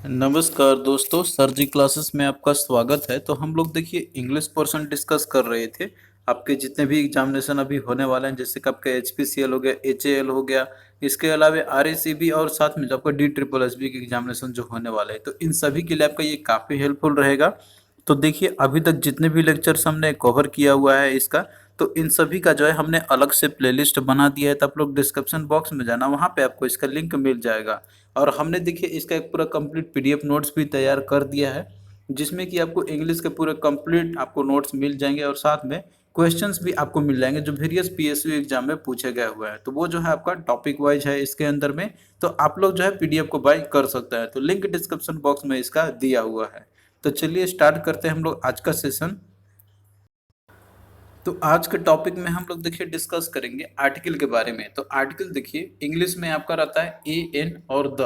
नमस्कार दोस्तों, सर जी क्लासेस में आपका स्वागत है। तो हम लोग देखिए इंग्लिश पोर्शन डिस्कस कर रहे थे। आपके जितने भी एग्जामिनेशन अभी होने वाले हैं, जैसे कि आपका HPCL हो गया, HAL हो गया, इसके अलावा RACB और साथ में जो आपका DSSB के एग्जामिनेशन जो होने वाले हैं, तो इन सभी के लिए आपका ये काफ़ी हेल्पफुल रहेगा। तो देखिए अभी तक जितने भी लेक्चर्स हमने कवर किया हुआ है इसका, तो इन सभी का जो है हमने अलग से प्लेलिस्ट बना दिया है। तो आप लोग डिस्क्रिप्शन बॉक्स में जाना, वहाँ पे आपको इसका लिंक मिल जाएगा। और हमने देखिए इसका एक पूरा कंप्लीट PDF नोट्स भी तैयार कर दिया है, जिसमें कि आपको इंग्लिश के पूरे कंप्लीट आपको नोट्स मिल जाएंगे और साथ में क्वेश्चंस भी आपको मिल जाएंगे जो वेरियस PSU एग्जाम में पूछे गए हुए हैं। तो वो जो है आपका टॉपिक वाइज है इसके अंदर में। तो आप लोग जो है PDF को बाय कर सकते हैं, तो लिंक डिस्क्रिप्शन बॉक्स में इसका दिया हुआ है। तो चलिए स्टार्ट करते हैं हम लोग आज का सेशन। तो आज के टॉपिक में हम लोग देखिए डिस्कस करेंगे आर्टिकल के बारे में। तो आर्टिकल देखिए इंग्लिश में आपका रहता है ए एन और द,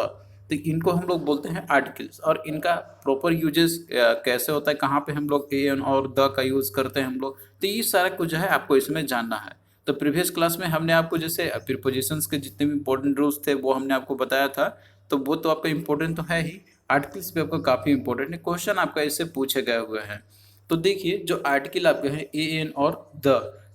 तो इनको हम लोग बोलते हैं आर्टिकल्स। और इनका प्रॉपर यूजेस कैसे होता है, कहाँ पे हम लोग ए एन और द का यूज़ करते हैं हम लोग, तो ये सारा कुछ जो है आपको इसमें जानना है। तो प्रीवियस क्लास में हमने आपको जैसे प्रीपोजिशंस के जितने भी इंपॉर्टेंट रूल्स थे वो हमने आपको बताया था। तो वो तो आपका इंपॉर्टेंट तो है ही, आर्टिकल्स भी आपका काफ़ी इंपॉर्टेंट है, क्वेश्चन आपका इससे पूछे गए हुए हैं। तो देखिए जो आर्टिकल आपके हैं ए एन और द,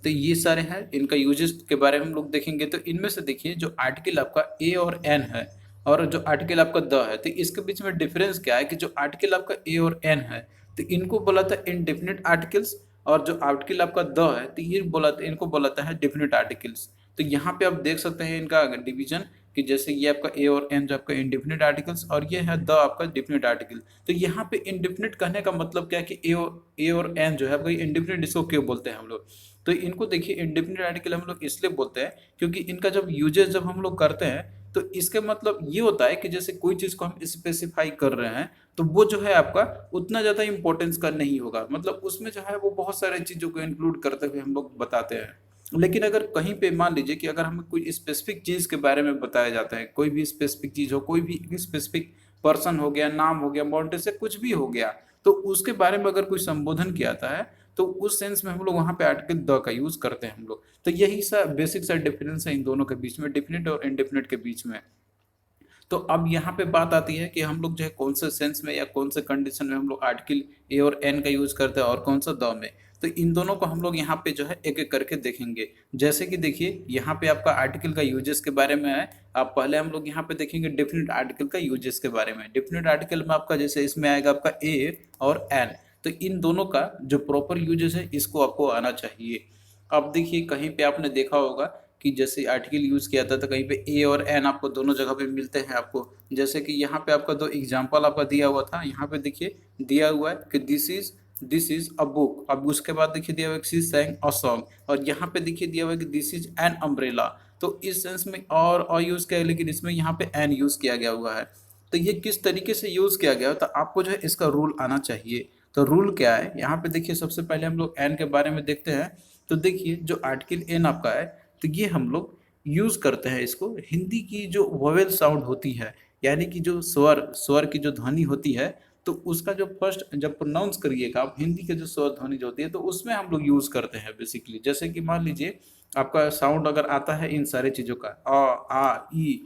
तो ये सारे हैं, इनका यूजेस के बारे में हम लोग देखेंगे। तो इनमें से देखिए जो आर्टिकल आपका ए और एन है और जो आर्टिकल आपका द है, तो इसके बीच में डिफरेंस क्या है कि जो आर्टिकल आपका ए और एन है तो इनको बोला था इनडेफिनिट आर्टिकल्स, और जो आर्टिकल आपका द है तो ये बोला था, इनको बोला था है डेफिनिट आर्टिकल्स। तो यहाँ पे आप देख सकते हैं इनका डिवीजन, कि जैसे ये आपका ए और एन जो आपका इंडेफिनिट आर्टिकल्स और ये है द आपका डेफिनिट आर्टिकल। तो यहाँ पे इंडेफिनिट कहने का मतलब क्या है कि ए और एन जो है आपका इंडेफिनिट, इसको क्यों बोलते हैं हम लोग। तो इनको देखिए इंडेफिनिट आर्टिकल हम लोग इसलिए बोलते हैं क्योंकि इनका जब यूजेस जब हम लोग करते हैं तो इसके मतलब ये होता है कि जैसे कोई चीज़ को हम स्पेसिफाई कर रहे हैं तो वो जो है आपका उतना ज़्यादा इंपॉर्टेंस का नहीं होगा, मतलब उसमें जो है वो बहुत सारी चीज़ों को इंक्लूड करते हुए हम लोग बताते हैं। लेकिन अगर कहीं पे मान लीजिए कि अगर हमें कोई स्पेसिफिक चीज़ के बारे में बताया जाता है, कोई भी स्पेसिफिक चीज़ हो, कोई भी स्पेसिफिक पर्सन हो गया, नाम हो गया, माउंटेन से कुछ भी हो गया, तो उसके बारे में अगर कोई संबोधन किया जाता है तो उस सेंस में हम लोग वहाँ पे आर्टिकल द का यूज़ करते हैं हम लोग। तो यही सा बेसिक सा डिफरेंस है इन दोनों के बीच में, डेफिनेट और इनडेफिनेट के बीच में। तो अब यहाँ पे बात आती है कि हम लोग जो है कौन से सेंस में या कौन से कंडीशन में हम लोग आर्टिकल ए और एन का यूज़ करते हैं और कौन सा द में। तो इन दोनों को हम लोग यहाँ पे जो है एक एक करके देखेंगे। जैसे कि देखिए यहाँ पे आपका आर्टिकल का यूजेस के बारे में है। आप पहले हम लोग यहाँ पे देखेंगे डेफिनेट आर्टिकल का यूजेस के बारे में। डेफिनेट आर्टिकल में आपका जैसे इसमें आएगा आपका ए और एन, तो इन दोनों का जो प्रॉपर यूजेस है इसको आपको आना चाहिए। अब देखिए कहीं पे आपने देखा होगा कि जैसे आर्टिकल यूज़ किया था तो कहीं पे ए और एन आपको दोनों जगह पे मिलते हैं आपको। जैसे कि यहाँ पे आपका दो एग्जांपल आपका दिया हुआ था, यहाँ पे देखिए दिया हुआ है कि दिस इज अ बुक। अब उसके बाद देखिए दिया हुआ है शी sang अ सॉन्ग, और यहाँ पे देखिए दिया हुआ है कि दिस इज एन अम्ब्रेला। तो इस सेंस में और यूज़ किया है, लेकिन इसमें यहाँ पे एन यूज़ किया गया हुआ है। तो ये किस तरीके से यूज़ किया गया है, तो आपको जो है इसका रूल आना चाहिए। तो रूल क्या है, यहाँ पे देखिए सबसे पहले हम लोग एन के बारे में देखते हैं। तो देखिए जो आर्टिकल एन आपका है तो ये हम लोग यूज़ करते हैं इसको हिंदी की जो वोवेल साउंड होती है, यानी कि जो स्वर स्वर की जो ध्वनि होती है, तो उसका जो फर्स्ट जब प्रोनाउंस करिएगा आप हिंदी के जो स्वर ध्वनि जो होती है तो उसमें हम लोग यूज़ करते हैं बेसिकली। जैसे कि मान लीजिए आपका साउंड अगर आता है इन सारी चीज़ों का आ ई,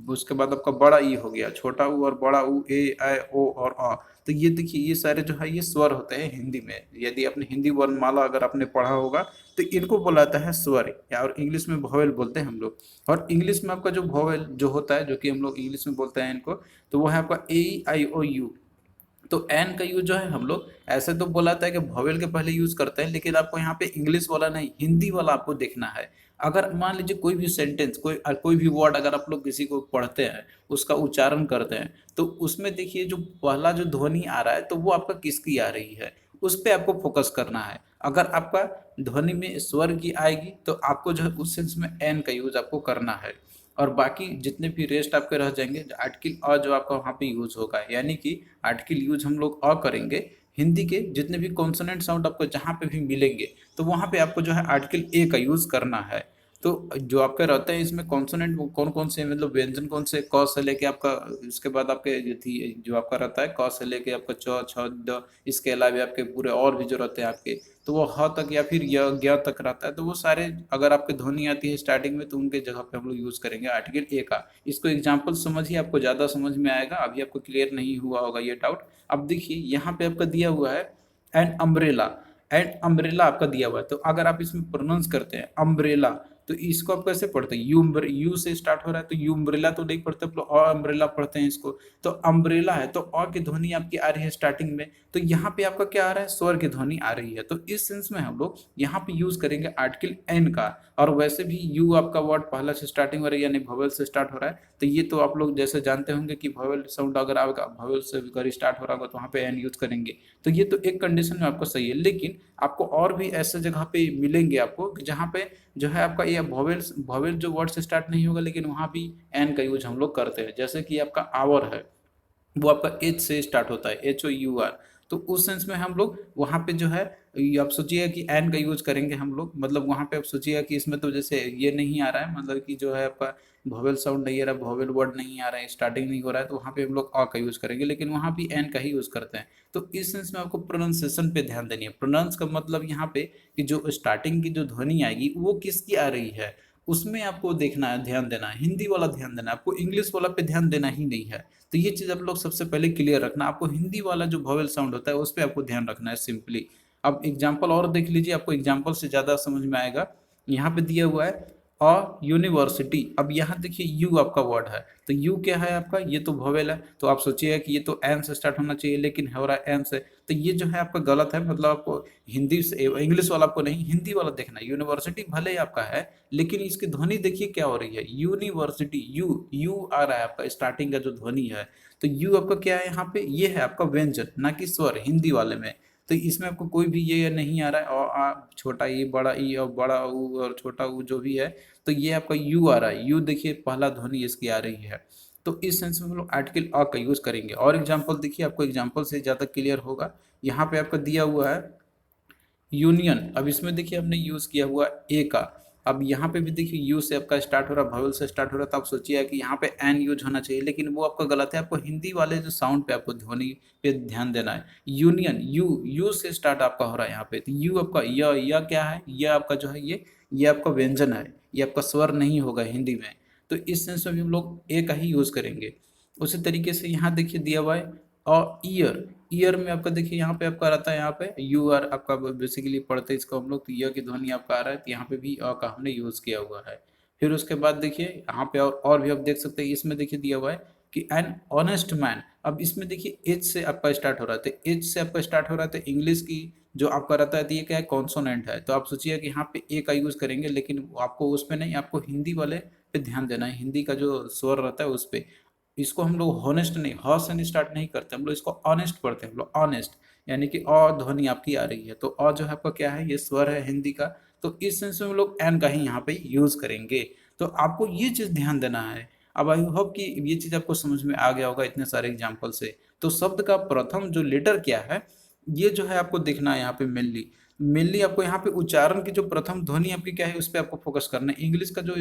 उसके बाद आपका बड़ा ई हो गया, छोटा ऊ और बड़ा ऊ, ए ऐ ओ और आ। तो ये देखिए ये सारे जो है ये स्वर होते हैं हिंदी में। यदि आपने हिंदी वर्णमाला अगर आपने पढ़ा होगा तो इनको बुलाता है स्वर, या और इंग्लिश में वोवेल बोलते हैं हम लोग। और इंग्लिश में आपका जो वोवेल जो होता है, जो कि हम लोग इंग्लिश में बोलते हैं इनको, तो वो है आपका AEIOU। तो एन का यूज जो है हम लोग ऐसे तो बोलाता है कि वोवेल के पहले यूज करते हैं, लेकिन आपको यहाँ पे इंग्लिश वाला नहीं हिंदी वाला आपको देखना है। अगर मान लीजिए कोई भी सेंटेंस कोई भी वर्ड अगर आप लोग किसी को पढ़ते हैं, उसका उच्चारण करते हैं, तो उसमें देखिए जो पहला जो ध्वनि आ रहा है तो वो आपका किसकी आ रही है, उस पर आपको फोकस करना है। अगर आपका ध्वनि में स्वर की आएगी तो आपको जो है उस सेंस में एन का यूज आपको करना है। और बाकी जितने भी रेस्ट आपके रह जाएंगे आर्टिकल अ जो आपका वहाँ पे यूज होगा, यानी कि आर्टिकल यूज हम लोग अ करेंगे। हिंदी के जितने भी कॉन्सोनेंट साउंड आपको जहाँ पे भी मिलेंगे तो वहाँ पे आपको जो है आर्टिकल ए का यूज करना है। तो जो आपका रहता है इसमें कॉन्सोनेंट कौन कौन से, मतलब व्यंजन कौन से, क से लेके आपका, उसके बाद आपके जो थी जो आपका रहता है क से लेके आपका च छ द, इसके अलावा आपके पूरे और भी जो रहते हैं आपके, तो वो ह तक या फिर य ज्ञ तक रहता है, तो वो सारे अगर आपके ध्वनि आती है स्टार्टिंग में तो उनके जगह पे हम लोग यूज करेंगे आर्टिकल ए का। इसको एग्जाम्पल समझिए, आपको ज्यादा समझ में आएगा, अभी आपको क्लियर नहीं हुआ होगा ये डाउट। अब देखिए यहाँ पे आपका दिया हुआ है एन अम्ब्रेला, एंड अम्ब्रेला आपका दिया हुआ है, तो अगर आप इसमें प्रोनाउंस करते हैं अम्ब्रेला, तो इसको आप कैसे पढ़ते हैं, यू से स्टार्ट हो रहा है तो यू अम्ब्रेला तो नहीं पढ़ते, आप लोग अ अम्ब्रेला पढ़ते हैं इसको। तो अम्ब्रेला है तो अ की ध्वनि आपकी आ रही है स्टार्टिंग में, तो यहाँ पे आपका क्या आ रहा है, स्वर की ध्वनि आ रही है, तो इस सेंस में हम लोग यहाँ पे यूज करेंगे आर्टिकल एन का। और वैसे भी यू आपका वर्ड पहला से स्टार्टिंग हो रहा है यानी भवेल से स्टार्ट हो रहा है, तो ये तो आप लोग जैसे जानते होंगे कि भवेल साउंड अगर आपका भवेल से अगर स्टार्ट हो रहा होगा तो वहाँ पे एन यूज करेंगे। तो ये तो एक कंडीशन में आपको सही है, लेकिन आपको और भी ऐसे जगह पे मिलेंगे आपको जहाँ पे जो है आपका ये वॉवेल्स, वॉवेल जो वर्ड से स्टार्ट नहीं होगा लेकिन वहाँ भी एन का यूज हम लोग करते हैं, जैसे कि आपका आवर है, वो आपका एच से स्टार्ट होता है, HOUR। तो उस सेंस में हम लोग वहाँ पे जो है, ये आप सोचिएगा कि एन का यूज करेंगे हम लोग, मतलब वहाँ पे आप सोचिएगा कि इसमें तो जैसे ये नहीं आ रहा है, मतलब कि जो है आपका वोवेल साउंड नहीं आ रहा है, वोवेल वर्ड नहीं आ रहा है, स्टार्टिंग नहीं हो रहा है, तो वहाँ पे हम लोग अ का यूज करेंगे, लेकिन वहाँ भी एन का ही यूज करते हैं। तो इस सेंस में आपको प्रोनाउंसिएशन पे ध्यान देनी है। प्रोनाउंस का मतलब यहाँ पे कि जो स्टार्टिंग की जो ध्वनि आएगी वो किसकी आ रही है, उसमें आपको देखना है, ध्यान देना है, हिंदी वाला ध्यान देना है, आपको इंग्लिश वाला पे ध्यान देना ही नहीं है। तो ये चीज आप लोग सबसे पहले क्लियर रखना, आपको हिंदी वाला जो वोवेल साउंड होता है उस पर आपको ध्यान रखना है सिंपली। अब एग्जाम्पल और देख लीजिए, आपको एग्जाम्पल से ज्यादा समझ में आएगा। यहाँ पे दिया हुआ है अ यूनिवर्सिटी, अब यहाँ देखिए यू आपका वर्ड है, तो यू क्या है आपका, ये तो वोवेल है, तो आप सोचिएगा कि ये तो एन से स्टार्ट होना चाहिए, लेकिन हो रहा है एन से, तो ये जो है आपका गलत है, मतलब आपको हिंदी से, इंग्लिश वाला आपको नहीं, हिंदी वाला देखना है। यूनिवर्सिटी भले ही आपका है, लेकिन इसकी ध्वनि देखिए क्या हो रही है, यूनिवर्सिटी, यू यू आ रहा है आपका स्टार्टिंग का जो ध्वनि है, तो यू आपका क्या है यहाँ पे, ये है आपका व्यंजन ना कि स्वर हिंदी वाले में। तो इसमें आपको कोई भी ये नहीं आ रहा है, और छोटा ई बड़ा ई और बड़ा ऊ और छोटा ऊ जो भी है, तो ये आपका यू आ रहा है, यू देखिए पहला ध्वनि इसकी आ रही है। तो इस सेंस में हम लोग आर्टिकल अ का यूज करेंगे। और एग्जाम्पल देखिए, आपको एग्जाम्पल से ज्यादा क्लियर होगा। यहाँ पे आपका दिया हुआ है यूनियन, अब इसमें देखिए हमने यूज किया हुआ ए का। अब यहाँ पे भी देखिए यू से आपका स्टार्ट हो रहा है, वोवेल से स्टार्ट हो रहा है, तो आप सोचिए कि यहाँ पे एन यूज होना चाहिए, लेकिन वो आपका गलत है। आपको हिंदी वाले जो साउंड पे, आपको ध्वनि पे ध्यान देना है। यूनियन, यू यू से स्टार्ट आपका हो रहा है यहाँ पे, तो यू आपका य क्या है, ये आपका जो है ये आपका व्यंजन है, ये आपका स्वर नहीं होगा हिंदी में। तो इस सेंस में भी हम लोग ए का ही यूज करेंगे। उसी तरीके से यहाँ देखिए दिया हुआ है और ईयर, ईयर में आपका देखिए यहाँ पे आपका रहता है, यहाँ पे यू आर आपका बेसिकली पढ़ते हैं इसको हम लोग, तो ईयर की ध्वनि आपका आ रहा है, तो यहाँ पे भी अ का हमने यूज किया हुआ है। फिर उसके बाद देखिए यहाँ पे और भी आप देख सकते हैं, इसमें देखिए दिया हुआ है कि एन ऑनेस्ट मैन। अब इसमें देखिए एच से आपका स्टार्ट हो रहा है, तो एच से आपका स्टार्ट हो रहा है, तो इंग्लिश की जो आपका रहता है, तो ये क्या है, कॉन्सोनेंट है, तो आप सोचिए कि यहाँ पे ए का यूज करेंगे, लेकिन आपको उस पे नहीं, आपको हिंदी वाले पे ध्यान देना है, हिंदी का जो स्वर रहता है उस पे। इसको हम लोग हॉनेस्ट नहीं, ह से नहीं स्टार्ट नहीं करते हम लोग, इसको ऑनेस्ट पढ़ते हैं हम लोग, ऑनेस्ट, यानी कि अ ध्वनि आपकी आ रही है, तो अ जो है आपका क्या है, ये स्वर है हिंदी का। तो इस सेंस में हम लोग एन का ही यहाँ पे यूज करेंगे। तो आपको ये चीज ध्यान देना है। अब आई होप कि ये चीज आपको समझ में आ गया होगा इतने सारे एग्जाम्पल से। तो शब्द का प्रथम जो लेटर क्या है, ये जो है आपको देखना है यहाँ पे मेनली, मेनली आपको यहाँ पे उच्चारण की जो प्रथम ध्वनि आपकी क्या है उस पर आपको फोकस करना है। इंग्लिश का जो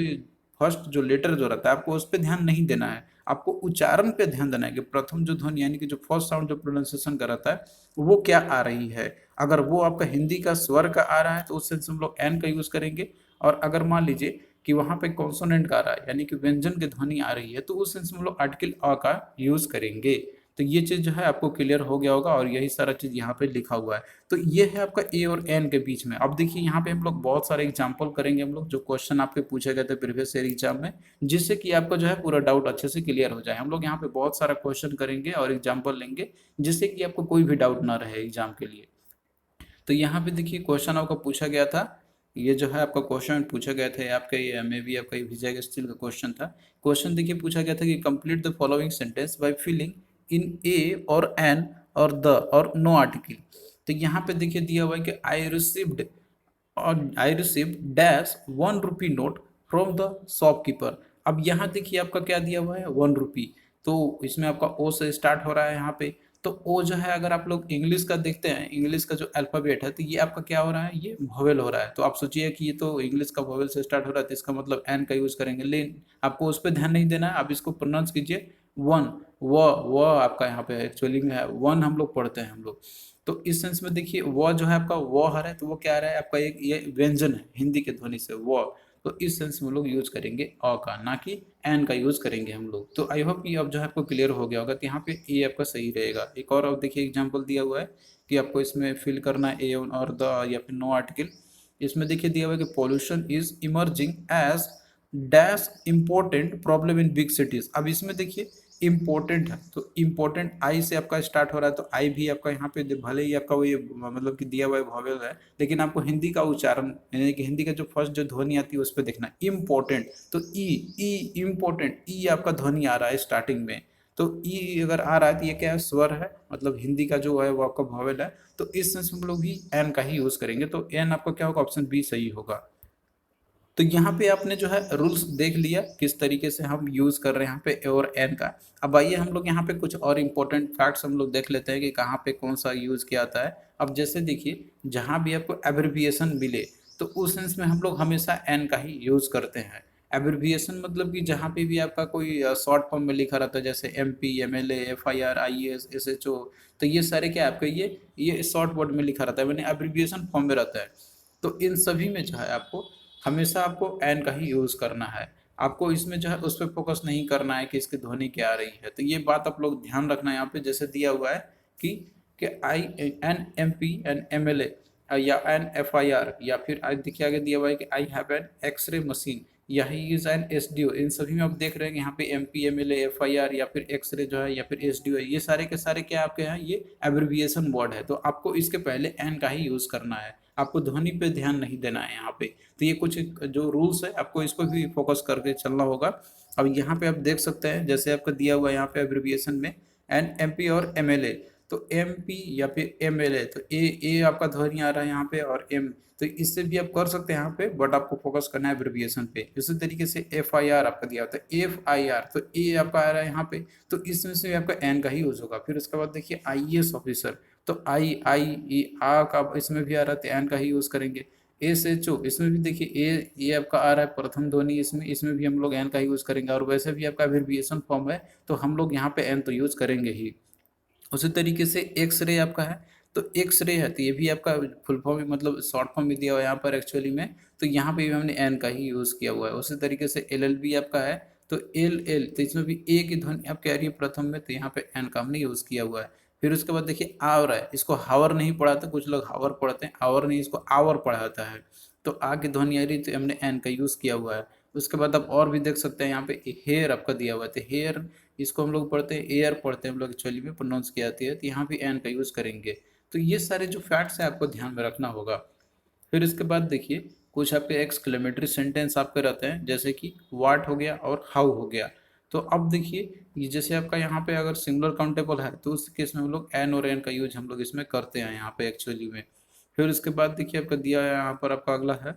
फर्स्ट जो लेटर जो रहता है आपको उस पर ध्यान नहीं देना है, आपको उच्चारण पे ध्यान देना है कि प्रथम जो ध्वनि यानी कि जो फर्स्ट साउंड जो प्रोनाउंसिएशन का रहता है वो क्या आ रही है। अगर वो आपका हिंदी का स्वर का आ रहा है तो उस सेंस हम लोग एन का यूज करेंगे। और अगर मान लीजिए कि वहां पे कॉन्सोनेंट का आ रहा है यानी कि व्यंजन की ध्वनि आ रही है, तो उस सेंस में हम लोग आर्टिकल अ का यूज करेंगे। तो ये चीज जो है आपको क्लियर हो गया होगा, और यही सारा चीज यहाँ पे लिखा हुआ है। तो ये है आपका ए और एन के बीच में। अब देखिए यहाँ पे हम लोग बहुत सारे एग्जाम्पल करेंगे हम लोग, जो क्वेश्चन आपके पूछे गए थे प्रीवियस ईयर एग्जाम में, जिससे कि आपका जो है पूरा डाउट अच्छे से क्लियर हो जाए। हम लोग यहाँ पे बहुत सारा क्वेश्चन करेंगे और एग्जाम्पल लेंगे, जिससे कि आपको कोई भी डाउट ना रहे एग्जाम के लिए। तो यहाँ पे देखिए क्वेश्चन आपका पूछा गया था, ये जो है आपका क्वेश्चन पूछे गए थे आपके, ये मे बी आपका विजय स्टील का क्वेश्चन था। क्वेश्चन देखिए पूछा गया था कि complete the following sentence by filling in a और एन और द और नो आर्टिकल। तो यहाँ पे देखिए दिया हुआ है कि I received dash 1 rupee note from the shopkeeper. अब यहाँ देखिए आपका क्या दिया हुआ है, 1 रुपी, तो इसमें आपका ओ से स्टार्ट हो रहा है यहाँ पे, तो ओ जो है अगर आप लोग इंग्लिश का देखते हैं, इंग्लिश का जो अल्फ़ाबेट है तो ये आपका क्या हो रहा है, ये वोवेल हो रहा है। तो आप सोचिए कि ये तो इंग्लिश का वोवेल से स्टार्ट हो रहा है तो इसका मतलब एन का यूज़ करेंगे, लेकिन आपको उस पे ध्यान नहीं देना है, आप इसको प्रोनाउंस कीजिए वन। व आपका यहाँ पे एक्चुअली में है वन, हम लोग पढ़ते हैं हम लोग। तो इस सेंस में देखिए व जो है आपका व आ रहा है तो वो क्या आ रहा है आपका, एक ये व्यंजन है हिंदी के ध्वनि से व। तो इस सेंस में लोग यूज करेंगे अ का, ना कि एन का यूज करेंगे हम लोग। तो आई होप कि अब जो है आपको क्लियर हो गया होगा, तो यहाँ पे ए आपका सही रहेगा। एक और अब देखिए एग्जांपल दिया हुआ है कि आपको इसमें फिल करना है ए और द या फिर नो आर्टिकल। इसमें देखिए दिया हुआ है कि pollution is emerging as dash important problem in big cities. अब इसमें देखिए इम्पोर्टेंट है तो इम्पोर्टेंट आई से आपका स्टार्ट हो रहा है, तो आई भी आपका यहाँ पे भले ही आपका वो ये मतलब कि दिया हुआ है वॉवेल है, लेकिन आपको हिंदी का उच्चारण यानी कि हिंदी का जो फर्स्ट जो ध्वनि आती है उस पर देखना इम्पोर्टेंट। तो ई ई इम्पोर्टेंट ई आपका ध्वनि आ रहा है स्टार्टिंग में। तो ई अगर आ रहा है तो ये क्या है, स्वर है, मतलब हिंदी का जो है वो आपका वॉवेल है। तो इस सेंस में हम लोग भी एन का ही यूज करेंगे, तो एन आपका क्या होगा, ऑप्शन बी सही होगा। तो यहाँ पे आपने जो है रूल्स देख लिया किस तरीके से हम यूज कर रहे हैं यहाँ पे ए और एन का। अब आइए हम लोग यहाँ पे कुछ और इम्पोर्टेंट फैक्ट्स हम लोग देख लेते हैं कि कहाँ पे कौन सा यूज किया जाता है। अब जैसे देखिए जहाँ भी आपको एब्रिविएशन मिले तो उस सेंस में हम लोग हमेशा एन का ही यूज करते हैं। एब्रिविएशन मतलब कि जहाँ पे भी आपका कोई शॉर्ट फॉर्म में लिखा रहता है, जैसे MP MLA FIR IAS SHO, तो ये सारे क्या है आपके ये शॉर्ट वर्ड में लिखा रहता है, मैंने एब्रिविएशन फॉर्म में रहता है। तो इन सभी में जो है आपको हमेशा आपको एन का ही यूज करना है। आपको इसमें जो है उस पर फोकस नहीं करना है कि इसकी ध्वनि क्या आ रही है। तो ये बात आप लोग ध्यान रखना है यहाँ पे, जैसे दिया हुआ है कि I an MP an MLA या एन FIR, या फिर आज देखिए आगे दिया हुआ है कि I have an x-ray machine या ही इज एन SDO। इन सभी में आप देख रहे हैं कि यहाँ पे MP MLA FIR या फिर एक्सरे जो है या फिर SDO है, ये सारे के सारे क्या आपके यहाँ ये एब्रिविएशन वर्ड है। तो आपको इसके पहले एन का ही यूज करना है, आपको ध्वनि पे ध्यान नहीं देना है यहाँ पे। तो ये कुछ जो रूल्स है आपको इसको भी फोकस करके चलना होगा। अब यहाँ पे आप देख सकते हैं जैसे आपका दिया हुआ है यहाँ पे एब्रिविएशन में एन MP और MLA। तो MP या फिर MLA, तो ए आपका ध्वनि आ रहा है यहाँ पे और M, तो इससे भी आप कर सकते हैं यहाँ पे, बट आपको फोकस करना है एब्रिविएशन पे। इसी तरीके से FIR आपका दिया होता है FIR, तो ए आपका आ रहा है यहाँ पे, तो इसमें से आपका एन का ही यूज होगा। फिर उसके बाद देखिए IAS ऑफिसर, तो आई आ का इसमें भी आ रहा है तो एन का ही यूज करेंगे। SHO इसमें भी देखिए ये आपका आ रहा है प्रथम ध्वनि, इसमें इसमें भी हम लोग एन का यूज करेंगे, और वैसे भी आपका एब्रिविएशन फॉर्म है तो हम लोग यहाँ पे एन तो यूज करेंगे ही। उसी तरीके से एक्सरे आपका है, तो एक्सरे है तो ये भी आपका फुल फॉर्म मतलब शॉर्ट फॉर्म भी दिया हुआ है यहाँ पर एक्चुअली में, तो यहाँ पे भी हमने एन का ही यूज़ किया हुआ है। उसी तरीके से LLB आपका है, तो LL तो इसमें भी ए की ध्वनि आप कह रही है प्रथम में, तो यहाँ पे एन का हमने यूज़ किया हुआ है। फिर उसके बाद देखिए आवर है, इसको हावर नहीं पढ़ाते, कुछ लोग हावर पढ़ते हैं, आवर नहीं इसको आवर पढ़ाता है। तो आ की ध्वनि आ रही तो हमने एन का यूज़ किया हुआ है। उसके बाद आप और भी देख सकते हैं यहाँ पे हेयर आपका दिया हुआ है, तो हेयर इसको हम लोग पढ़ते हैं एयर पढ़ते हैं हम लोग एक्चुअली में, प्रोनाउंस किया जाती है, तो यहाँ भी एन का यूज़ करेंगे। तो ये सारे जो फैक्ट्स हैं आपको ध्यान में रखना होगा। फिर इसके बाद देखिए कुछ आपके एक्सक्लेमेटरी सेंटेंस आपके रहते हैं, जैसे कि व्हाट हो गया और हाउ हो गया। तो अब देखिए ये जैसे आपका यहाँ पे अगर सिंगुलर काउंटेबल है तो उस केस में हम लोग एन और एन का यूज हम लोग इसमें करते हैं यहाँ पे एक्चुअली में। फिर उसके बाद देखिए आपका दिया है यहाँ पर आपका अगला है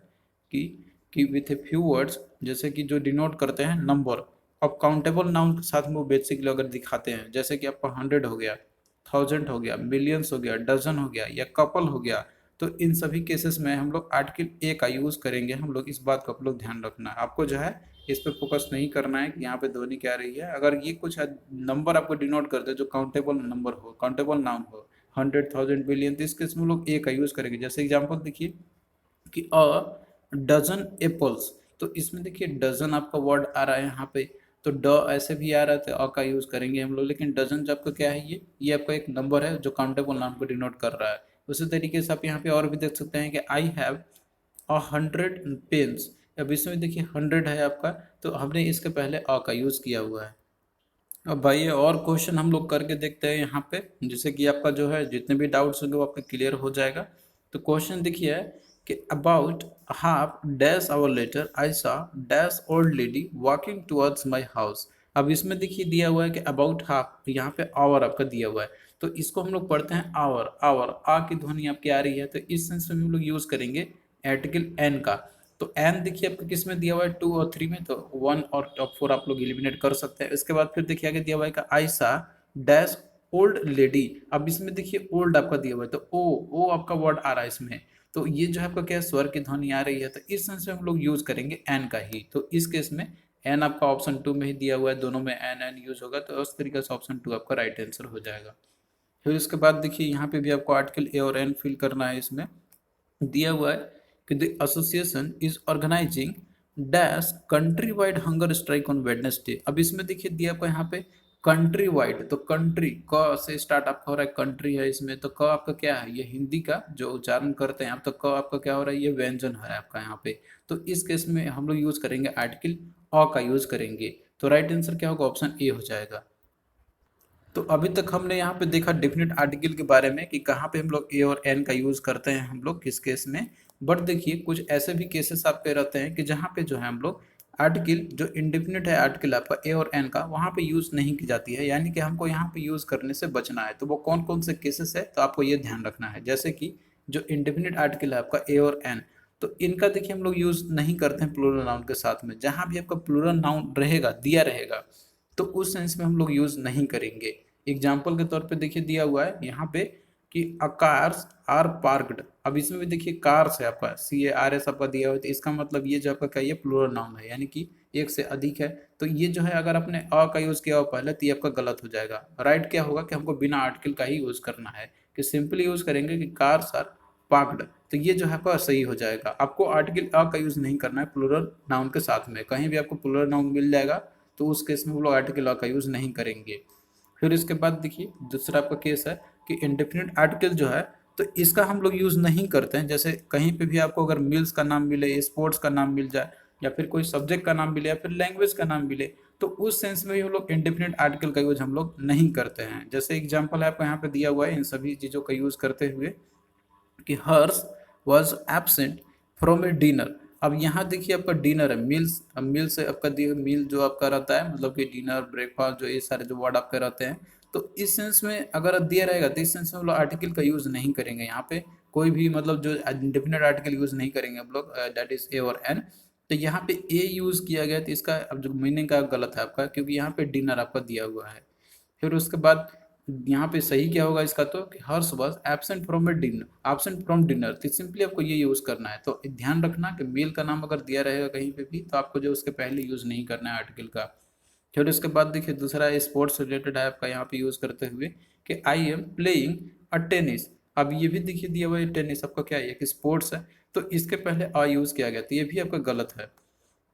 कि विथ ए फ्यू वर्ड्स, जैसे कि जो डिनोट करते हैं नंबर। अब काउंटेबल नाउन के साथ में वो बेसिकली अगर दिखाते हैं, जैसे कि आपका 100 हो गया, 1000 हो गया, मिलियंस हो गया, डजन हो गया या कपल हो गया, तो इन सभी केसेस में हम लोग आर्टिकल ए का यूज करेंगे। हम लोग इस बात का आप लोग ध्यान रखना है, आपको जो है इस पर फोकस नहीं करना है कि यहाँ पे ध्वनि क्या रही है। अगर ये कुछ नंबर आपको डिनोट करते हैं जो काउंटेबल नंबर हो, काउंटेबल नाउन हो, 100, 1000, बिलियन, तो इस केस में हम लोग ए का यूज करेंगे। जैसे एग्जाम्पल देखिए कि डजन एप्पल्स, तो इसमें देखिए डजन आपका वर्ड आ रहा है यहाँ पे, तो ड ऐसे भी आ रहा है तो अ का यूज करेंगे हम लोग। लेकिन डजन जो आपका क्या है, ये आपका एक नंबर है जो काउंटेबल नाउन को डिनोट कर रहा है। उसी तरीके से आप यहाँ पे और भी देख सकते हैं कि आई हैव 100 पेन्स। अब इसमें देखिए 100 है आपका, तो हमने इसके पहले अ का यूज किया हुआ है। अब भाई ये और क्वेश्चन हम लोग करके देखते हैं यहाँ पे, जिससे कि आपका जो है जितने भी डाउट्स होंगे वो आपके क्लियर हो जाएगा। तो क्वेश्चन देखिए है कि about half dash hour later I saw dash old lady walking towards my house. अब इसमें देखिए दिया हुआ है कि अबाउट हाफ, यहाँ पे आवर आपका दिया हुआ है, तो इसको हम लोग पढ़ते हैं आवर। आवर आ की ध्वनि आपकी आ रही है, तो इस सेंस में हम लोग यूज करेंगे आर्टिकल एन का। तो एन देखिए आपको किस में दिया हुआ है, 2 और 3 में, तो 1 और 4 आप लोग एलिमिनेट कर सकते हैं। इसके बाद फिर देखिए आगे दिया हुआ है कि आयसा डैश ओल्ड लेडी। अब इसमें देखिए ओल्ड आपका दिया हुआ है, तो ओ आपका वर्ड आ रहा है इसमें, तो ये जो है आपका क्या है, स्वर की ध्वनि आ रही है, तो इस सेंस में हम लोग यूज करेंगे एन का ही। तो इस केस में एन आपका ऑप्शन 2 में ही दिया हुआ है, दोनों में एन एन यूज होगा, तो उस तरीके से ऑप्शन 2 आपका राइट आंसर हो जाएगा। फिर उसके बाद देखिए यहाँ पे भी आपको आर्टिकल ए और एन फिल करना है। इसमें दिया हुआ है कि the association is organising dash countrywide hunger strike on Wednesday. अब इसमें देखिए दिया आपको यहाँ पे कंट्री वाइड, तो कंट्री क से स्टार्ट आपका हो रहा है, कंट्री है इसमें, तो क आपका क्या है, ये हिंदी का जो उच्चारण करते हैं आप, तो क आपका क्या हो रहा है, ये व्यंजन है आपका यहाँ पे। तो इस केस में हम लोग यूज करेंगे आर्टिकल अ का यूज करेंगे, तो राइट आंसर क्या होगा, ऑप्शन ए हो जाएगा। तो अभी तक हमने यहाँ पे देखा डेफिनेट आर्टिकल के बारे में कि कहाँ पे हम लोग ए और एन का यूज करते हैं हम लोग किस केस में। बट देखिए कुछ ऐसे भी केसेस आपके रहते हैं कि जहाँ पे जो है हम लोग आर्टिकल जो इंडेफिनिट है आर्टिकल आपका ए और एन का, वहाँ पे यूज नहीं की जाती है, यानी कि हमको यहाँ पे यूज करने से बचना है। तो वो कौन कौन से केसेस है, तो आपको ये ध्यान रखना है। जैसे कि जो इंडेफिनिट आर्टिकल है आपका ए और एन, तो इनका देखिए हम लोग यूज नहीं करते हैं प्लूरल नाउन के साथ में। जहाँ भी आपका प्लूरल नाउन रहेगा, दिया रहेगा, तो उस सेंस में हम लोग यूज नहीं करेंगे। एग्जाम्पल के तौर पे देखिए दिया हुआ है यहाँ पे कि अ कार्स आर पार्क्ड। अब इसमें भी देखिए कार्स है आपका, CARS आपका दिया हुआ है, तो इसका मतलब ये जो आपका क्या, ये प्लूरल नाउन है, यानी कि एक से अधिक है। तो ये जो है अगर आपने अ का यूज किया हो पहले, तो ये आपका गलत हो जाएगा। राइट क्या होगा कि हमको बिना आर्टिकल का ही यूज करना है, कि सिंपली यूज करेंगे कि कार्स आर पार्क्ड, तो ये जो है आपका सही हो जाएगा। आपको आर्टिकल अ का यूज नहीं करना है प्लूरल नाउन के साथ में। कहीं भी आपको प्लूरल नाउन मिल जाएगा, तो उस केस में हम लोग आर्टिकल अ का यूज नहीं करेंगे। फिर इसके बाद देखिए दूसरा आपका केस है कि इंडेफिनिट आर्टिकल जो है, तो इसका हम लोग यूज नहीं करते हैं। जैसे कहीं पे भी आपको अगर मिल्स का नाम मिले, स्पोर्ट्स का नाम मिल जाए, या फिर कोई सब्जेक्ट का नाम मिले, या फिर लैंग्वेज का नाम मिले, तो उस सेंस में भी हम लोग इंडेफिनिट आर्टिकल का यूज हम लोग नहीं करते हैं। जैसे एग्जाम्पल है आपको यहाँ पे दिया हुआ है इन सभी चीज़ों का यूज करते हुए कि Harsh was absent from a dinner. अब यहाँ देखिए आपका डिनर है, मील्स, अब मील से आपका दिया मील जो आपका रहता है, मतलब कि डिनर ब्रेकफास्ट जो ये सारे जो वर्ड आपके रहते हैं, तो इस सेंस में अगर दिया रहेगा, तो इस सेंस में हम लोग आर्टिकल का यूज नहीं करेंगे यहाँ पे। कोई भी मतलब जो इंडेफिनिट आर्टिकल यूज नहीं करेंगे हम लोग, दैट इज ए और एन। तो यहाँ पे ए यूज किया गया, तो इसका अब जो मीनिंग का गलत है आपका, क्योंकि यहाँ पे डिनर आपका दिया हुआ है। फिर उसके बाद यहाँ पे सही क्या होगा इसका, तो कि Harsh was absent from a dinner, absent from dinner, तो सिंपली आपको ये यूज करना है। तो ध्यान रखना कि मेल का नाम अगर दिया रहेगा कहीं पे भी, तो आपको जो उसके पहले यूज नहीं करना है आर्टिकल का। फिर उसके बाद देखिए दूसरा स्पोर्ट्स रिलेटेड है आपका, यहाँ पे यूज करते हुए कि I am playing a tennis. अब ये भी देखिए दिया हुआ है टेनिस आपका क्या है, कि स्पोर्ट्स है, तो इसके पहले आ यूज किया गया, तो ये भी आपका गलत है।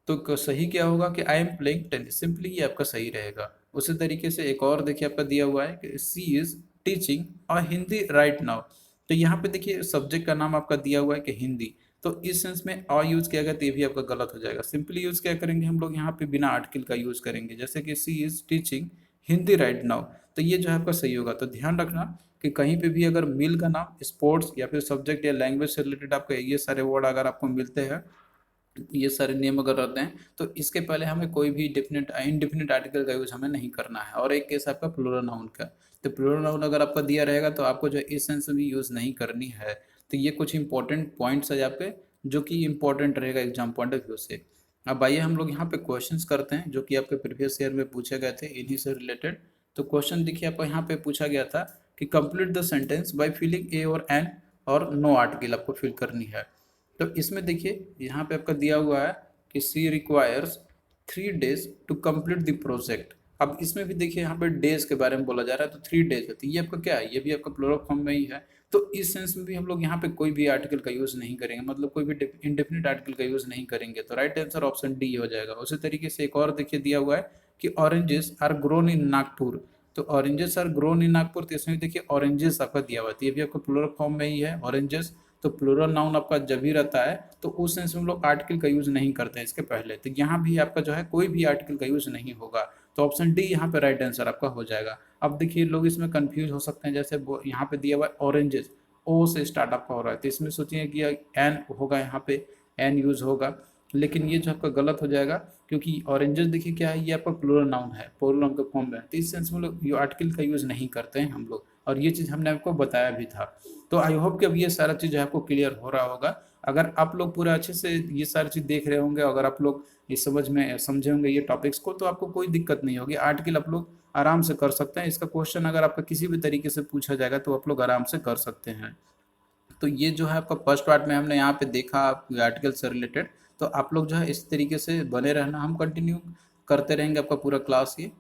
तो सही क्या होगा कि I am playing tennis, simply ये आपका सही रहेगा। उसी तरीके से एक और देखिए आपका दिया हुआ है कि she is teaching a Hindi right now. तो यहाँ पे देखिए सब्जेक्ट का नाम आपका दिया हुआ है कि हिंदी, तो इस सेंस में अ यूज किया गया, तो ये भी आपका गलत हो जाएगा। सिंपली यूज क्या करेंगे हम लोग यहाँ पे, बिना आर्टिकल का यूज करेंगे, जैसे कि she is teaching Hindi right now, तो ये जो है आपका सही होगा। तो ध्यान रखना कि कहीं पे भी अगर मिल का नाम स्पोर्ट्स या फिर सब्जेक्ट या लैंग्वेज से रिलेटेड आपका ये सारे वर्ड अगर आपको मिलते हैं, ये सारे नियम अगर रहते हैं, तो इसके पहले हमें कोई भी डिफिनिट इंडिफिनिट आर्टिकल का यूज हमें नहीं करना है। और एक केस आपका प्लूरल नाउन का, तो प्लूरल नाउन अगर आपका दिया रहेगा, तो आपको जो इस सेंस में यूज नहीं करनी है। तो ये कुछ इंपॉर्टेंट पॉइंट्स है आपके, जो कि इंपॉर्टेंट रहेगा एग्जाम पॉइंट ऑफ व्यू से। अब आइए हम लोग यहाँ पे क्वेश्चंस करते हैं, जो कि आपके प्रीवियस ईयर में पूछे गए थे इन्हीं से रिलेटेड। तो क्वेश्चन देखिए आपको यहाँ पे पूछा गया था कि complete the sentence by filling a और एन और नो आर्टिकल आपको फिल करनी है। तो इसमें देखिए यहाँ पे आपका दिया हुआ है कि C requires 3 days to complete the project. अब इसमें भी देखिए यहाँ पे डेज के बारे में बोला जा रहा है, तो 3 days है, तो ये आपका क्या है, ये भी आपका प्लूरल फॉर्म में ही है। तो इस सेंस में भी हम लोग यहाँ पे कोई भी आर्टिकल का यूज नहीं करेंगे, मतलब कोई भी इंडेफिनिट आर्टिकल का यूज नहीं करेंगे। तो राइट आंसर ऑप्शन डी हो जाएगा। उसी तरीके से एक और देखिए दिया हुआ है कि oranges are grown in Nagpur. तो oranges are grown in Nagpur, तो इसमें देखिए ऑरेंजेस आपका दिया हुआ है, तो ये भी आपका प्लूरल फॉर्म में ही है ऑरेंजेस। तो प्लूरल नाउन आपका जब भी रहता है, तो उस सेंस में हम लोग आर्टिकल का यूज नहीं करते हैं इसके पहले। तो यहाँ भी आपका जो है कोई भी आर्टिकल का यूज नहीं होगा। तो ऑप्शन डी यहाँ पे राइट आंसर आपका हो जाएगा। अब देखिए लोग इसमें कंफ्यूज हो सकते हैं, जैसे यहाँ पे दिया हुआ है ऑरेंजेस, ओ से स्टार्ट आपका हो रहा है, तो इसमें सोचिए कि एन होगा, यहाँ पे एन यूज होगा, लेकिन ये जो आपका गलत हो जाएगा, क्योंकि ऑरेंजेस देखिए क्या है, ये आपका प्लूरल नाउन है, प्लूरल नाउन के फॉर्म में है। तो इस सेंस में लोग ये आर्टिकल का यूज नहीं करते हैं हम लोग, और ये चीज़ हमने आपको बताया भी था। तो आई होप कि अब ये सारा चीज़ आपको क्लियर हो रहा होगा। अगर आप लोग पूरा अच्छे से ये सारी चीज़ देख रहे होंगे, अगर आप लोग इस समझे होंगे ये टॉपिक्स को, तो आपको कोई दिक्कत नहीं होगी, आर्टिकल आप लोग आराम से कर सकते हैं। इसका क्वेश्चन अगर आपका किसी भी तरीके से पूछा जाएगा तो आप लोग आराम से कर सकते हैं। तो ये जो है आपका फर्स्ट पार्ट में हमने यहाँ पे देखा आर्टिकल से रिलेटेड। तो आप लोग जो है इस तरीके से बने रहना, हम कंटिन्यू करते रहेंगे आपका पूरा क्लास ये।